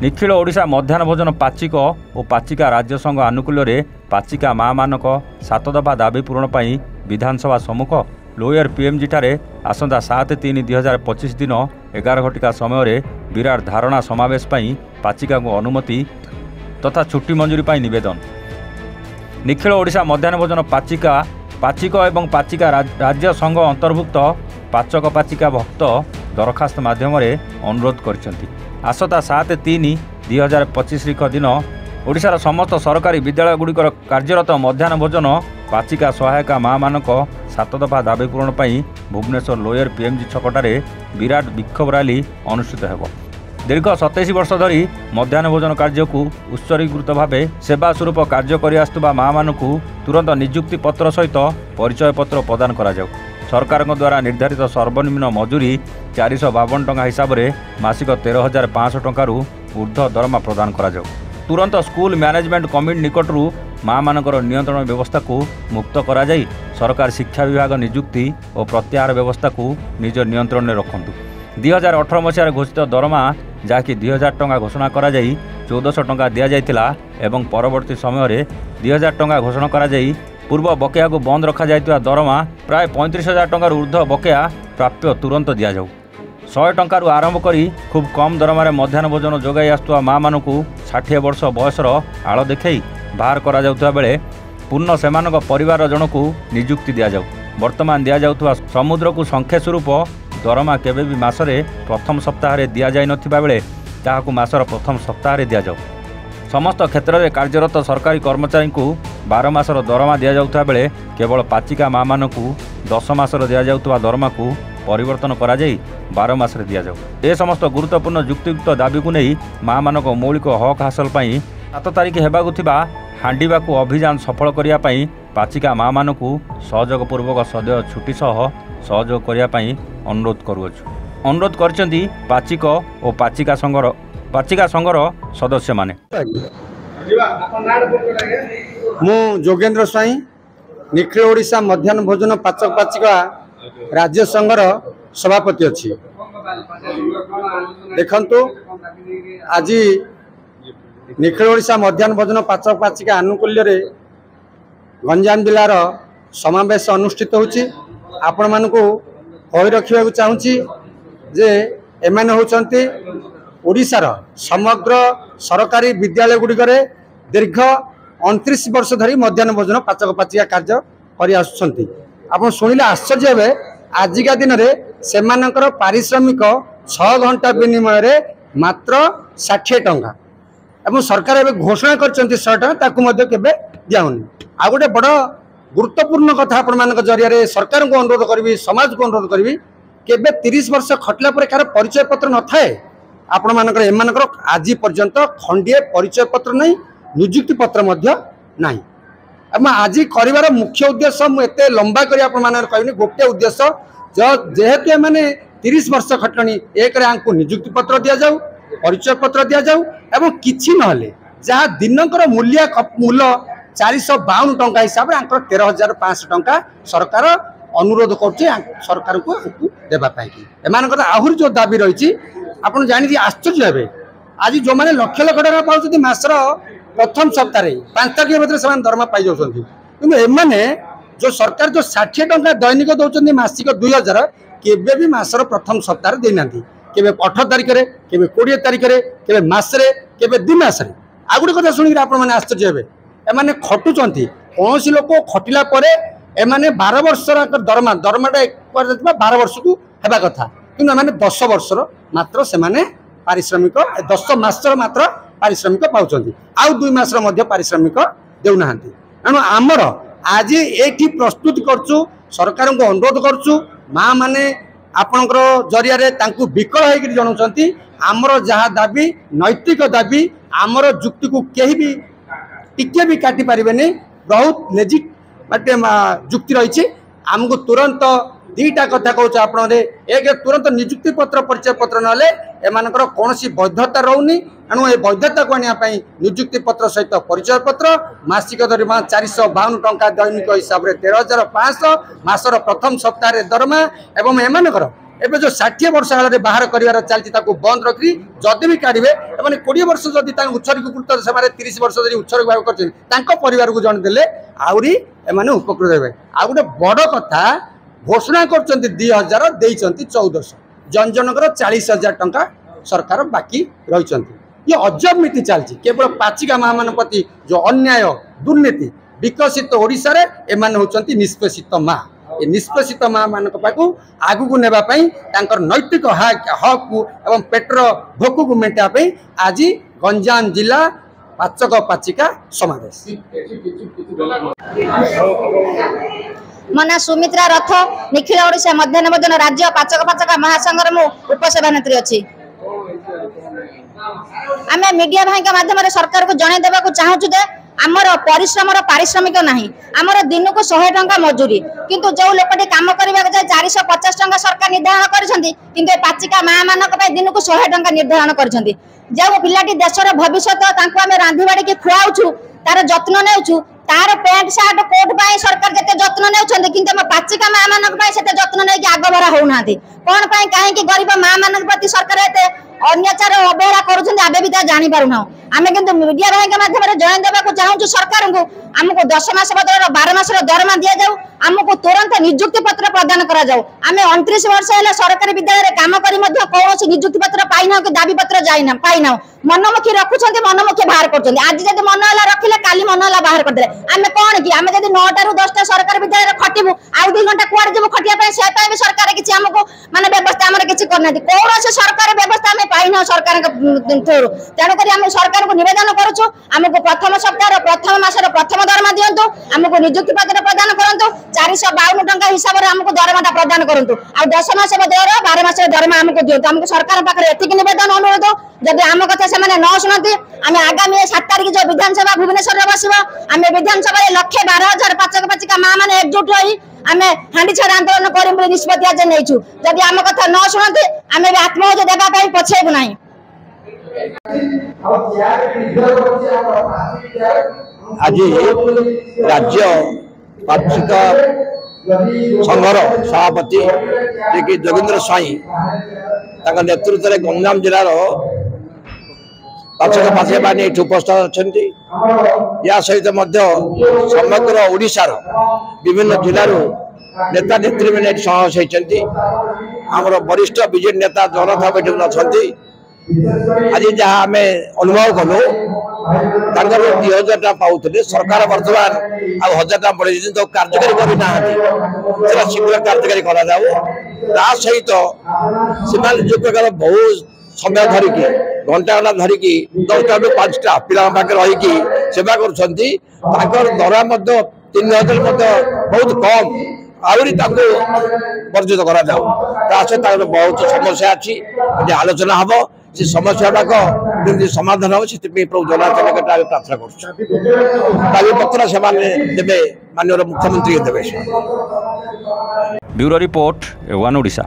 निखिल ओडिशा मध्याह्न भोजन पाचिक और पाचिका राज्य संघ आनुकूल्य पाचिका माँ मानक 7 दफा दाबी पूरण पर विधानसभा सम्मुख लोयर पीएमजी ठारे आसंता 7/3/2025 दिन 11 घटिका समय विराट धारणा समावेश पर पाचिका को अनुमति तथा छुट्टी मंजूरी पर निवेदन। निखिल ओडिशा मध्याह्न भोजन पाचिका पाचिक और पाचिका राज्य संघ अंतर्भुक्त पाचक पाचिका भक्त दरखास्त माध्यम अनुरोध करछंती। आसंता 7/3/2025 दिन ओडिशार समस्त सरकारी विद्यालय गुड़िकर कार्यरत मध्याह्न भोजन पाचिका सहायिका माँ मानक 7 दफा दाबी पूरण पर भुवनेश्वर लोयर पीएमजी छकटारे विराट विक्षोभ रैली अनुष्ठित होब। दीर्घ 27 वर्ष धरी मध्याह्न भोजन कार्य को उत्सर्गीकृत भाव सेवा स्वरूप कार्य कर माँ मानक तुरंत नियुक्ति पत्र सहित परिचय पत्र प्रदान करा जाऊ। सरकार द्वारा निर्धारित सर्वनिम्न मजूरी 452 टंका हिसाब से मासिक 13,500 टंकार ऊर्ध्व दरमा प्रदान करा जाऊ। तुरंत स्कूल मैनेजमेंट कमिटी निकटरू माँ मानकर नियंत्रण व्यवस्था को मुक्त करा जाई सरकार शिक्षा विभाग नियुक्ति और प्रत्याहार व्यवस्था को निज नियंत्रण में रखु। 2018 मसीह घोषित दरमा जहाँकि 2000 टंका घोषणा करा जाई 1400 टंका दि जाइथिला एवं परवर्ती समय 2000 टंका घोषणा करा जाई पूर्व बकेया को बंद रखा जाइतिबा दरमा प्राय 35,000 टंकार ऊर्ध्व बकेया प्राप्य तुरंत दि जाऊ। 100 टंकार आरंभ करी खूब कम दरमा मध्याह्न भोजन जोगाई आसुवा माँ मानक 60 वर्ष बयसर आड़ देखई बाहर करा जाउथबा बेले पूर्ण सेमानक परिवार जनक नियुक्ति दि जाऊ। वर्तमान दि जाउथबा समुद्र को संख्या स्वरूप दरमा केबे भी मासरे प्रथम सप्ताह दि जाई नथिबा बेले ताहाकु मासर प्रथम सप्ताह दि जाऊ। समस्त क्षेत्र में कार्यरत सरकारी कर्मचारी को 12 मासर दरमा दि जाउथबा बेले केवल पाचिका माँ मानक 10 मासर दि जाउथबा दरमा को परिवर्तन करा जाई 12 मास दि जाऊ। ए समस्त गुरुत्वपूर्ण युक्तियुक्त दाबी को नहीं माँ मानक मौलिक हक हासिल पर 7 तारिख हेबाकु थिबा हांडीबाकू अभियान सफल करिया पई पाचिका माँ मानक सहयोगपूर्वक सदैव छुट्टी सह सहयोग करिया पई अनुरोध करुअछु। अनुरोध करछंती पाचिक और पाचिका संघर सदस्य माने। मु जोगेंद्र स्वाई निखिल ओडिशा मध्याह्न भोजन पाचक पाचिका राज्य संघर सभापति अच्छी। देखंतु आज निखिल ओडिशा मध्याह्न भोजन पाचक पाचिका आनुकूल्य गंजाम जिलार समावेश अनुष्ठित होछि। आपण मानकु कहि रखिबा चाहूँगी जे एमाने होचंती ओडिशार समग्र सरकारी विद्यालय गुड़िकर दीर्घ 29 वर्ष धरी मध्याह्न भोजन पाचक पाचिका कार्य करि आसुछंती। आपण शुणिले आश्चर्य हे आजिका दिन में सेमानकर पारिश्रमिक 6 घंटा विनिमय मात्र 60 टंका एवं सरकार एवं घोषणा कर 100 टंका केबे दियाउनी। आ गोटे बड़ गुरुत्वपूर्ण कथा आपण जरिया सरकार को अनुरोध करी समाज को अनुरोध करी केबे 30 वर्ष खटला पर कार परिचय पत्र न थाए आपण मानकर एमानकर आज पर्यंत खंडिए परिचय पत्र नहीं नियुक्ति पत्र मध्य नहीं। आज कर मुख्य उद्देश्य मुझे लंबा कर कहनी गोटे उद्देश्य जेहेतु मैंने 30 वर्ष खटनी एक नियुक्ति पत्र दि जाऊ परिचय पत्र दि जाऊ एवं किसी ना जहाँ दिनकर मूल्य 452 टंका हिसाब से 13,500 टंका सरकार अनुरोध कर सरकार को देवाई आहरी जो दाबी रही आप जानी आश्चर्य हे आज जो मैंने लक्ष लक्ष टका पाँच मासर प्रथम सप्ताह 5 तारिख भर से दरमा पाई जाऊँ कि एमाने जो सरकार जो 60 टंका दैनिक दौरान मासिक 2000 केबे भी मासर प्रथम सप्ताह देना केबे 18 तारिख में केबे 20 तारिख में केबे मासरे केबे 2 मासरे। आ गोटे कथा शुणिक आप आश्चर्य हे एमाने खटुचंती कौन लोक खटिला परे एमाने 12 वर्ष दरमा दरमाटा 12 वर्ष को हेबा कथा कि 10 वर्षर मात्र से पारिश्रमिक 10 मासर मात्र पारिश्रमिक पाउछंती आउ 2 मासर मध्य पारिश्रमिक देउना हांती। एणु आमर आज ये प्रस्तुत करछु सरकार को अनुरोध करछु माँ माने आपणकर जरिया विकल होकर जनाऊँच आमर जहाँ दाबी नैतिक दाबी आमर जुक्ति को कहीं भी टिके भी काटी पारे बहुत लेजिट जुक्ति रही आमको तुरंत 2टा कथा कहूँ आप एक तुरंत नियुक्ति पत्र परिचय पत्र ना एमानकर कौन वैधता रोनी एणु ये वैधता को आने नियुक्ति पत्र सहित परिचय पत्र मासिक दरमा 452 टंका दैनिक हिसाब से 13,500 मासर प्रथम सप्ताह दरमा एवं एमानकर एबे जो 60 वर्ष आले बाहर करिवार चलती ताको बंद रखी जदि भी काढिबे माने 20 वर्ष जदि ता उत्सर्गीकृत से 30 वर्ष जदि उत्सर्ग भाव करछन तांको परिवार को जण देले आउरी एमाने उपकृत हेबे। आ गोटे बड़ कथा घोषणा करछन्ती 2000 देइछन्ती 1400 जन जनकर 40,000 टंका सरकार बाकी रहिछन्ती। ये अजब नीति चलती केवल पाचिका माँ मान प्रति जो अन्याय दुर्नीति विकसित ओडिशा रे एमान होचन्ती निष्पेषित माँ। ये निष्पेषित माँ मान पाखु आगु को नेबा पई तांकर नैतिक हक एवं पेटर भोक को मेटा पई आज गंजाम जिला पाचक पाचिका समावेश। मो ना सुमित्रा रथ निखिल ओडिशा मध्याह्न भोजन राज्य पाचक पाचका महासंघर मु उपसभानेत्री अच्छी। आमे मीडिया भाई के माध्यम सरकार को जणाई देबा चाहूँ जे आमर परिश्रम पारिश्रमिक नहीं आमर दिन को 100 टंका मजूरी किंतु जो लोकटी काम करने जाए 450 टंका सरकार निर्धारण कर पाचिका माँ मानक दिन को 100 टंका निर्धारण कर जो पिलाटी देशर भविष्य आम रांधि बाड़ी के खुआऊ तार जत्न नेउछु तार पैंट सार्ट कोट पाई सरकार जते जत्न नेउछन्ते किंतु पाचिका माँ मानक पाई सेते जत्न नै कि आगभरा होउनाथि कोन पाई काहे कि गरीब माँ मानक प्रति सरकार एते अन्याचार अवहेला करूछन्ते आबे भी ता जानि पारु ना। आमे किंतु मीडिया भाई के माध्यम रे जणाई देबा को चाहूछु सरकार को हमको 10 मास बदल 12 मास दरमा दिया जाऊ हमको तुरंत नियुक्ति पत्र प्रदान करा जाऊ। आमे 29 वर्ष हेला सरकारी विद्यालय रे काम करी मध्ये कोनोसी नियुक्ति पत्र पाइना कि दाबी पत्र जाइना पाइना मनमुखी रखुछन्ते मनमुखी बाहर करछन्ते आज जदि मन होला रखिले काली मन होला बाहर कर देले आमे कोन कि आमे जदि 9 ରୁ 10 सरकारी विद्यालय रे खटिबु आ 2 घंटा कुआर जेबु खटिया पे से पाए सरकार किछि हमको माने व्यवस्था हमर किछि करनाथि कोनोसी सरकार व्यवस्था हमें पाइना सरकार के थ्रू तेणु करी हम सरकार को निवेदन करूछु हमको प्रथम सप्ताह प्रथम मासर प्रथम दरमा दियंतु हमको नियुक्ति पत्र प्रदान करंतु 452 टंका हिसाब रे हमको दरमाटा प्रदान करंतु आ 10 मास बदर 12 मास दरमा हमको दियंतु हमको सरकार पाखरे एतिक निवेदन अनुरोध जदि हम कथा से माने न सुनती आम आगामी 7 तारिख जो विधानसभा भुवनेश्वर रे बसिबा आम विधानसभा 1,12,000 पाचक पाचिका माँ माने एकजुट होई आमे हांडी छाड़ आंदोलन करिम बोली निष्पत्ति आज नेइछु जदि हम कथा न सुनती आमे आत्महत्या देबा पई पछेबु नाही। आज राज्य पाचिका संघर सभापति जे जोगेंद्र स्वाई नेतृत्व में गंजाम जिलार पाचक पाचिका माने उपस्थित अच्छा या सहित समग्र ओडिशार विभिन्न जिलूर नेता नेत्री मैंने समावेश होती आमर वरिष्ठ बीजेपी नेता जनता बैठक अच्छा आज जहाँ आम अनुभव कलु 2,000 टका पाते सरकार बर्तमान आ 1,000 टका बढ़े तो कार्यकारी करना शीघ्र कार्यकारी करा सहित से जो प्रकार बहुत समय धरिकी घंटा घंटा धरिकी 10टा ରୁ 5टा पिला पाखे रहीकि सेवा कर दरा 3,000 बहुत कम आहरी वर्जित करा बहुत समस्या अच्छी आलोचना हम से समस्या गुड़ाक समाधान हो प्रभु जनार्दन प्रार्थना कर पत्र से माननीय मुख्यमंत्री देवे। Bureau report A1 Odisha.